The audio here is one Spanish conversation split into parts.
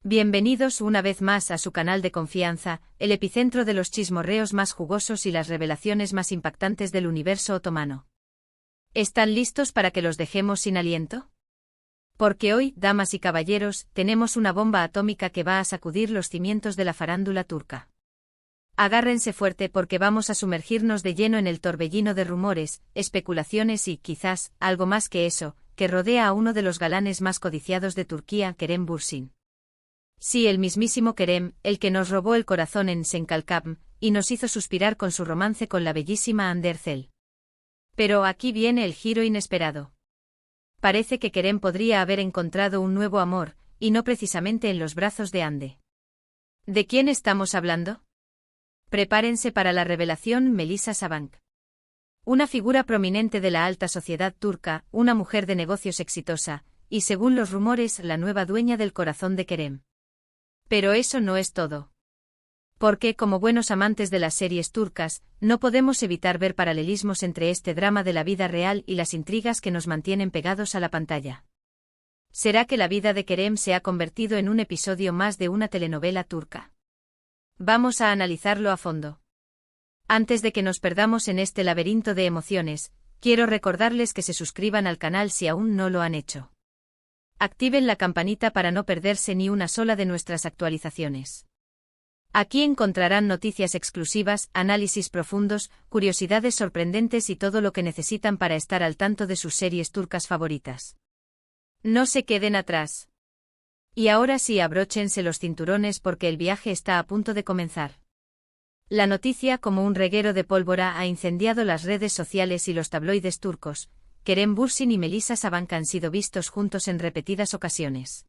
Bienvenidos una vez más a su canal de confianza, el epicentro de los chismorreos más jugosos y las revelaciones más impactantes del universo otomano. ¿Están listos para que los dejemos sin aliento? Porque hoy, damas y caballeros, tenemos una bomba atómica que va a sacudir los cimientos de la farándula turca. Agárrense fuerte porque vamos a sumergirnos de lleno en el torbellino de rumores, especulaciones y, quizás, algo más que eso, que rodea a uno de los galanes más codiciados de Turquía, Kerem Bürsin. Sí, el mismísimo Kerem, el que nos robó el corazón en Senkalkapm, y nos hizo suspirar con su romance con la bellísima Hande Erçel. Pero aquí viene el giro inesperado. Parece que Kerem podría haber encontrado un nuevo amor, y no precisamente en los brazos de Hande. ¿De quién estamos hablando? Prepárense para la revelación. Melisa Sabank. Una figura prominente de la alta sociedad turca, una mujer de negocios exitosa, y según los rumores, la nueva dueña del corazón de Kerem. Pero eso no es todo. Porque, como buenos amantes de las series turcas, no podemos evitar ver paralelismos entre este drama de la vida real y las intrigas que nos mantienen pegados a la pantalla. ¿Será que la vida de Kerem se ha convertido en un episodio más de una telenovela turca? Vamos a analizarlo a fondo. Antes de que nos perdamos en este laberinto de emociones, quiero recordarles que se suscriban al canal si aún no lo han hecho. Activen la campanita para no perderse ni una sola de nuestras actualizaciones. Aquí encontrarán noticias exclusivas, análisis profundos, curiosidades sorprendentes y todo lo que necesitan para estar al tanto de sus series turcas favoritas. No se queden atrás. Y ahora sí, abróchense los cinturones porque el viaje está a punto de comenzar. La noticia, como un reguero de pólvora, ha incendiado las redes sociales y los tabloides turcos. Kerem Bürsin y Melisa Sabank han sido vistos juntos en repetidas ocasiones.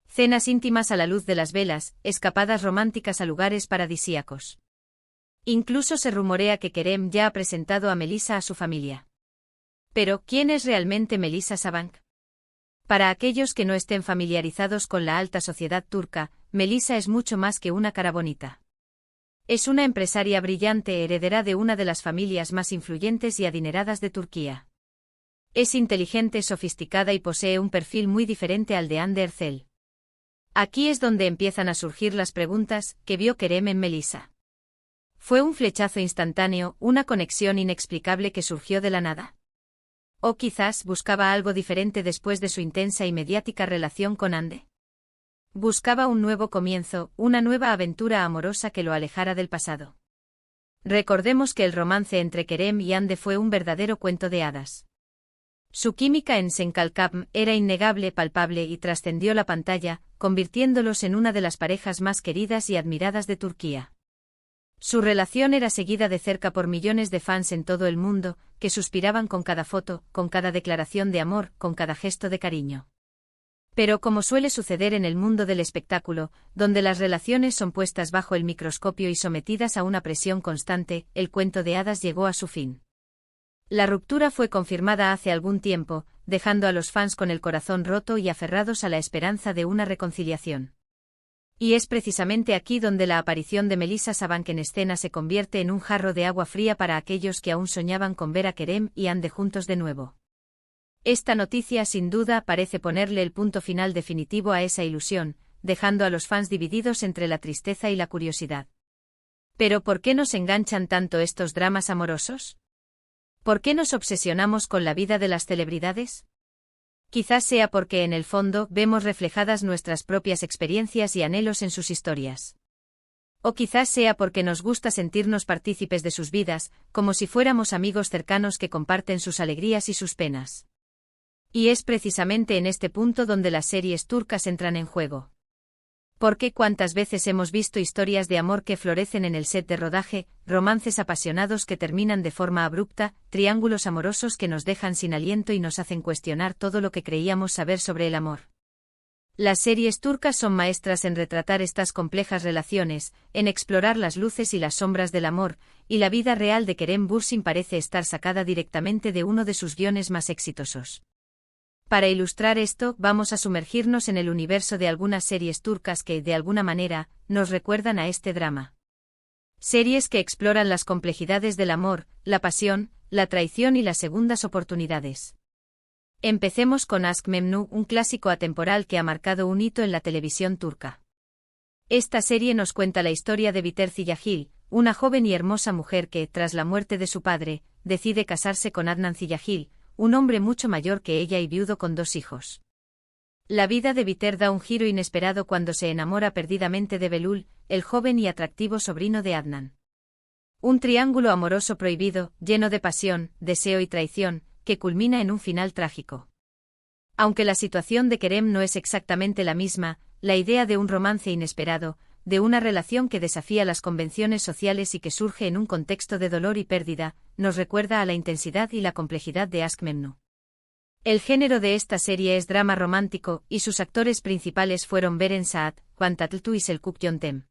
Cenas íntimas a la luz de las velas, escapadas románticas a lugares paradisíacos. Incluso se rumorea que Kerem ya ha presentado a Melisa a su familia. Pero, ¿quién es realmente Melisa Sabank? Para aquellos que no estén familiarizados con la alta sociedad turca, Melisa es mucho más que una cara bonita. Es una empresaria brillante heredera de una de las familias más influyentes y adineradas de Turquía. Es inteligente, sofisticada y posee un perfil muy diferente al de Hande Erçel. Aquí es donde empiezan a surgir las preguntas que vio Kerem en Melisa. ¿Fue un flechazo instantáneo, una conexión inexplicable que surgió de la nada? ¿O quizás buscaba algo diferente después de su intensa y mediática relación con Hande? Buscaba un nuevo comienzo, una nueva aventura amorosa que lo alejara del pasado. Recordemos que el romance entre Kerem y Hande fue un verdadero cuento de hadas. Su química en Senkalkapm era innegable, palpable y trascendió la pantalla, convirtiéndolos en una de las parejas más queridas y admiradas de Turquía. Su relación era seguida de cerca por millones de fans en todo el mundo, que suspiraban con cada foto, con cada declaración de amor, con cada gesto de cariño. Pero como suele suceder en el mundo del espectáculo, donde las relaciones son puestas bajo el microscopio y sometidas a una presión constante, el cuento de hadas llegó a su fin. La ruptura fue confirmada hace algún tiempo, dejando a los fans con el corazón roto y aferrados a la esperanza de una reconciliación. Y es precisamente aquí donde la aparición de Melisa Sabank en escena se convierte en un jarro de agua fría para aquellos que aún soñaban con ver a Kerem y Hande juntos de nuevo. Esta noticia sin duda parece ponerle el punto final definitivo a esa ilusión, dejando a los fans divididos entre la tristeza y la curiosidad. ¿Pero por qué nos enganchan tanto estos dramas amorosos? ¿Por qué nos obsesionamos con la vida de las celebridades? Quizás sea porque en el fondo vemos reflejadas nuestras propias experiencias y anhelos en sus historias. O quizás sea porque nos gusta sentirnos partícipes de sus vidas, como si fuéramos amigos cercanos que comparten sus alegrías y sus penas. Y es precisamente en este punto donde las series turcas entran en juego. Porque cuántas veces hemos visto historias de amor que florecen en el set de rodaje, romances apasionados que terminan de forma abrupta, triángulos amorosos que nos dejan sin aliento y nos hacen cuestionar todo lo que creíamos saber sobre el amor. Las series turcas son maestras en retratar estas complejas relaciones, en explorar las luces y las sombras del amor, y la vida real de Kerem Bürsin parece estar sacada directamente de uno de sus guiones más exitosos. Para ilustrar esto, vamos a sumergirnos en el universo de algunas series turcas que, de alguna manera, nos recuerdan a este drama. Series que exploran las complejidades del amor, la pasión, la traición y las segundas oportunidades. Empecemos con Aşk Memnu, un clásico atemporal que ha marcado un hito en la televisión turca. Esta serie nos cuenta la historia de Biter Ziyagil, una joven y hermosa mujer que, tras la muerte de su padre, decide casarse con Adnan Ziyagil, un hombre mucho mayor que ella y viudo con 2 hijos. La vida de Biter da un giro inesperado cuando se enamora perdidamente de Belul, el joven y atractivo sobrino de Adnan. Un triángulo amoroso prohibido, lleno de pasión, deseo y traición, que culmina en un final trágico. Aunque la situación de Kerem no es exactamente la misma, la idea de un romance inesperado, de una relación que desafía las convenciones sociales y que surge en un contexto de dolor y pérdida, nos recuerda a la intensidad y la complejidad de Aşk Memnu. El género de esta serie es drama romántico, y sus actores principales fueron Beren Saat, Juan Tatltu y Selçuk Yöntem.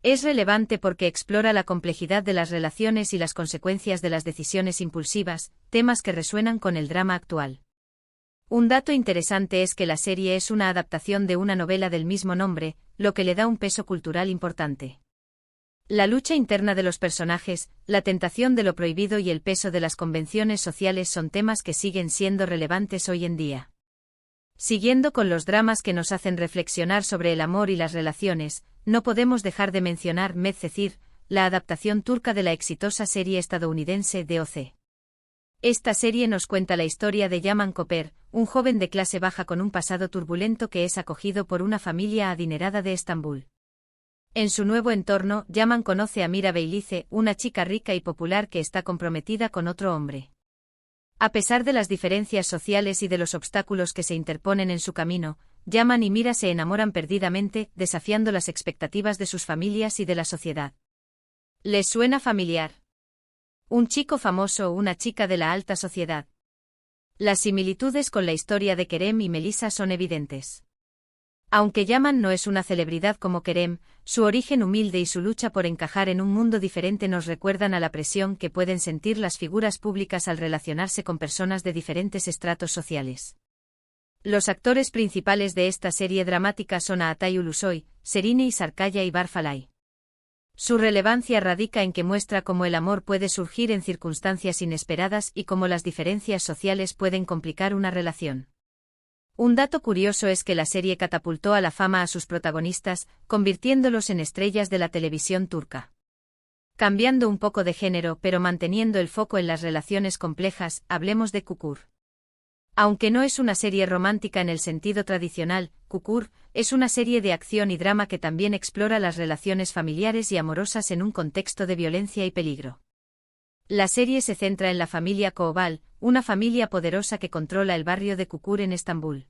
Es relevante porque explora la complejidad de las relaciones y las consecuencias de las decisiones impulsivas, temas que resuenan con el drama actual. Un dato interesante es que la serie es una adaptación de una novela del mismo nombre, lo que le da un peso cultural importante. La lucha interna de los personajes, la tentación de lo prohibido y el peso de las convenciones sociales son temas que siguen siendo relevantes hoy en día. Siguiendo con los dramas que nos hacen reflexionar sobre el amor y las relaciones, no podemos dejar de mencionar Medcezir, la adaptación turca de la exitosa serie estadounidense DOC. Esta serie nos cuenta la historia de Yaman Koper, un joven de clase baja con un pasado turbulento que es acogido por una familia adinerada de Estambul. En su nuevo entorno, Yaman conoce a Mira Beylice, una chica rica y popular que está comprometida con otro hombre. A pesar de las diferencias sociales y de los obstáculos que se interponen en su camino, Yaman y Mira se enamoran perdidamente, desafiando las expectativas de sus familias y de la sociedad. ¿Les suena familiar? Un chico famoso o una chica de la alta sociedad. Las similitudes con la historia de Kerem y Melisa son evidentes. Aunque Yaman no es una celebridad como Kerem, su origen humilde y su lucha por encajar en un mundo diferente nos recuerdan a la presión que pueden sentir las figuras públicas al relacionarse con personas de diferentes estratos sociales. Los actores principales de esta serie dramática son Atay Ulusoy, Serine Sarkaya y Barfalay. Su relevancia radica en que muestra cómo el amor puede surgir en circunstancias inesperadas y cómo las diferencias sociales pueden complicar una relación. Un dato curioso es que la serie catapultó a la fama a sus protagonistas, convirtiéndolos en estrellas de la televisión turca. Cambiando un poco de género pero manteniendo el foco en las relaciones complejas, hablemos de Kukur. Aunque no es una serie romántica en el sentido tradicional, Kukur es una serie de acción y drama que también explora las relaciones familiares y amorosas en un contexto de violencia y peligro. La serie se centra en la familia Koobal, una familia poderosa que controla el barrio de Kukur en Estambul.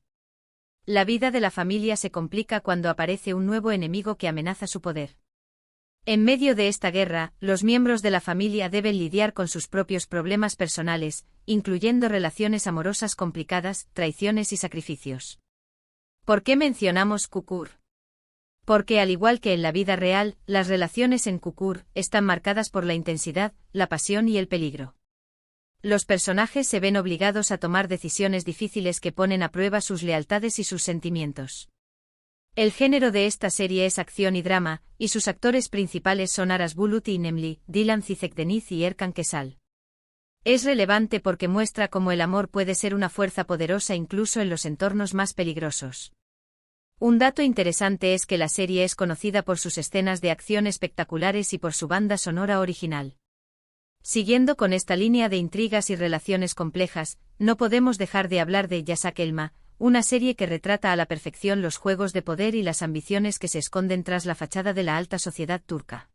La vida de la familia se complica cuando aparece un nuevo enemigo que amenaza su poder. En medio de esta guerra, los miembros de la familia deben lidiar con sus propios problemas personales, incluyendo relaciones amorosas complicadas, traiciones y sacrificios. ¿Por qué mencionamos Kukur? Porque al igual que en la vida real, las relaciones en Kukur están marcadas por la intensidad, la pasión y el peligro. Los personajes se ven obligados a tomar decisiones difíciles que ponen a prueba sus lealtades y sus sentimientos. El género de esta serie es acción y drama, y sus actores principales son Aras Bulut y Nemli, Dilan Cizekdeniz y Erkan Kesal. Es relevante porque muestra cómo el amor puede ser una fuerza poderosa incluso en los entornos más peligrosos. Un dato interesante es que la serie es conocida por sus escenas de acción espectaculares y por su banda sonora original. Siguiendo con esta línea de intrigas y relaciones complejas, no podemos dejar de hablar de Yasak Elma, una serie que retrata a la perfección los juegos de poder y las ambiciones que se esconden tras la fachada de la alta sociedad turca.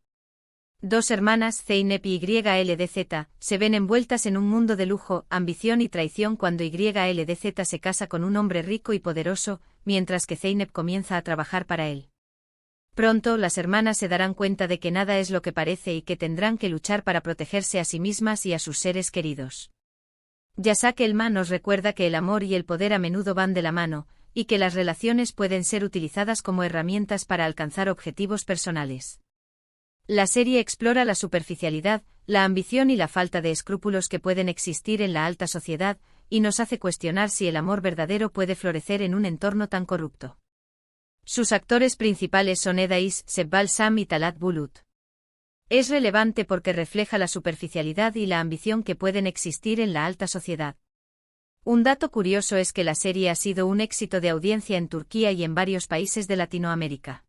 Dos hermanas, Zeynep y YLDZ, se ven envueltas en un mundo de lujo, ambición y traición cuando YLDZ se casa con un hombre rico y poderoso, mientras que Zeynep comienza a trabajar para él. Pronto las hermanas se darán cuenta de que nada es lo que parece y que tendrán que luchar para protegerse a sí mismas y a sus seres queridos. Yasak Elma nos recuerda que el amor y el poder a menudo van de la mano, y que las relaciones pueden ser utilizadas como herramientas para alcanzar objetivos personales. La serie explora la superficialidad, la ambición y la falta de escrúpulos que pueden existir en la alta sociedad, y nos hace cuestionar si el amor verdadero puede florecer en un entorno tan corrupto. Sus actores principales son Edais, Sebbal Sam y Talat Bulut. Es relevante porque refleja la superficialidad y la ambición que pueden existir en la alta sociedad. Un dato curioso es que la serie ha sido un éxito de audiencia en Turquía y en varios países de Latinoamérica.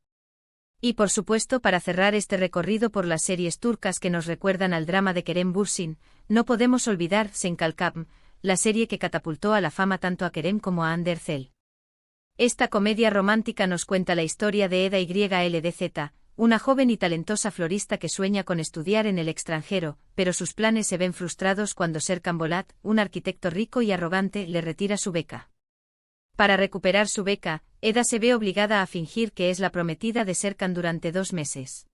Y por supuesto, para cerrar este recorrido por las series turcas que nos recuerdan al drama de Kerem Bürsin, no podemos olvidar Sen Kalkam, la serie que catapultó a la fama tanto a Kerem como a Hande Erçel. Esta comedia romántica nos cuenta la historia de Eda YLDZ, una joven y talentosa florista que sueña con estudiar en el extranjero, pero sus planes se ven frustrados cuando Serkan Bolat, un arquitecto rico y arrogante, le retira su beca. Para recuperar su beca, Eda se ve obligada a fingir que es la prometida de Serkan durante 2 meses.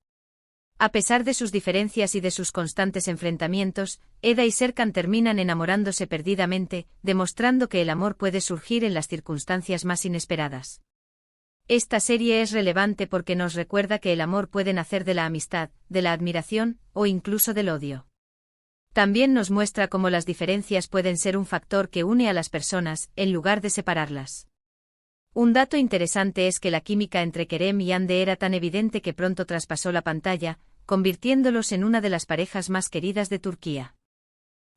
A pesar de sus diferencias y de sus constantes enfrentamientos, Eda y Serkan terminan enamorándose perdidamente, demostrando que el amor puede surgir en las circunstancias más inesperadas. Esta serie es relevante porque nos recuerda que el amor puede nacer de la amistad, de la admiración, o incluso del odio. También nos muestra cómo las diferencias pueden ser un factor que une a las personas, en lugar de separarlas. Un dato interesante es que la química entre Kerem y Hande era tan evidente que pronto traspasó la pantalla, convirtiéndolos en una de las parejas más queridas de Turquía.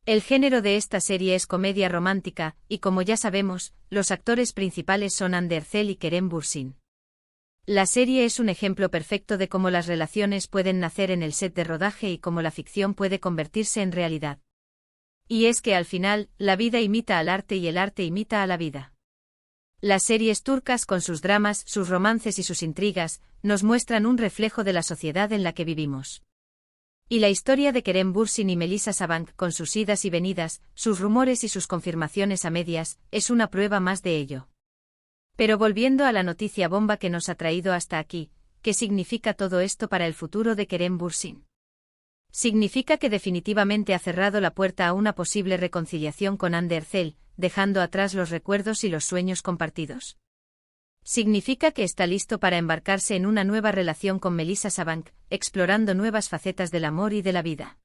El género de esta serie es comedia romántica, y como ya sabemos, los actores principales son Hande Erçel y Kerem Bürsin. La serie es un ejemplo perfecto de cómo las relaciones pueden nacer en el set de rodaje y cómo la ficción puede convertirse en realidad. Y es que al final, la vida imita al arte y el arte imita a la vida. Las series turcas con sus dramas, sus romances y sus intrigas, nos muestran un reflejo de la sociedad en la que vivimos. Y la historia de Kerem Bürsin y Melisa Sabank, con sus idas y venidas, sus rumores y sus confirmaciones a medias, es una prueba más de ello. Pero volviendo a la noticia bomba que nos ha traído hasta aquí, ¿qué significa todo esto para el futuro de Kerem Bürsin? Significa que definitivamente ha cerrado la puerta a una posible reconciliación con Hande Erçel, dejando atrás los recuerdos y los sueños compartidos. Significa que está listo para embarcarse en una nueva relación con Melisa Sabank, explorando nuevas facetas del amor y de la vida.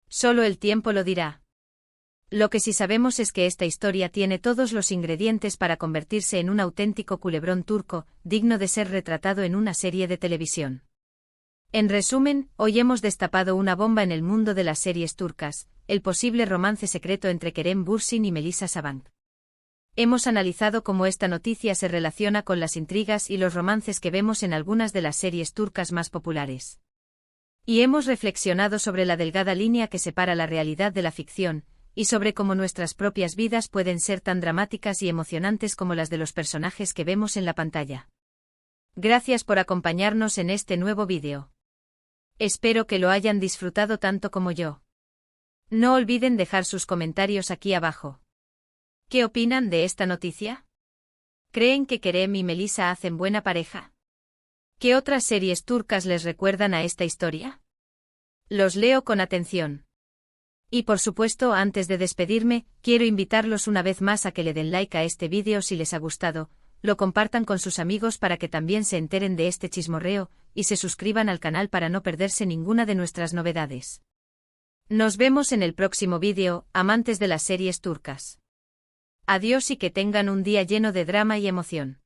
Solo el tiempo lo dirá. Lo que sí sabemos es que esta historia tiene todos los ingredientes para convertirse en un auténtico culebrón turco, digno de ser retratado en una serie de televisión. En resumen, hoy hemos destapado una bomba en el mundo de las series turcas, el posible romance secreto entre Kerem Bürsin y Melisa Sabank. Hemos analizado cómo esta noticia se relaciona con las intrigas y los romances que vemos en algunas de las series turcas más populares. Y hemos reflexionado sobre la delgada línea que separa la realidad de la ficción, y sobre cómo nuestras propias vidas pueden ser tan dramáticas y emocionantes como las de los personajes que vemos en la pantalla. Gracias por acompañarnos en este nuevo vídeo. Espero que lo hayan disfrutado tanto como yo. No olviden dejar sus comentarios aquí abajo. ¿Qué opinan de esta noticia? ¿Creen que Kerem y Melisa hacen buena pareja? ¿Qué otras series turcas les recuerdan a esta historia? Los leo con atención. Y por supuesto, antes de despedirme, quiero invitarlos una vez más a que le den like a este vídeo si les ha gustado, lo compartan con sus amigos para que también se enteren de este chismorreo, y se suscriban al canal para no perderse ninguna de nuestras novedades. Nos vemos en el próximo vídeo, amantes de las series turcas. Adiós y que tengan un día lleno de drama y emoción.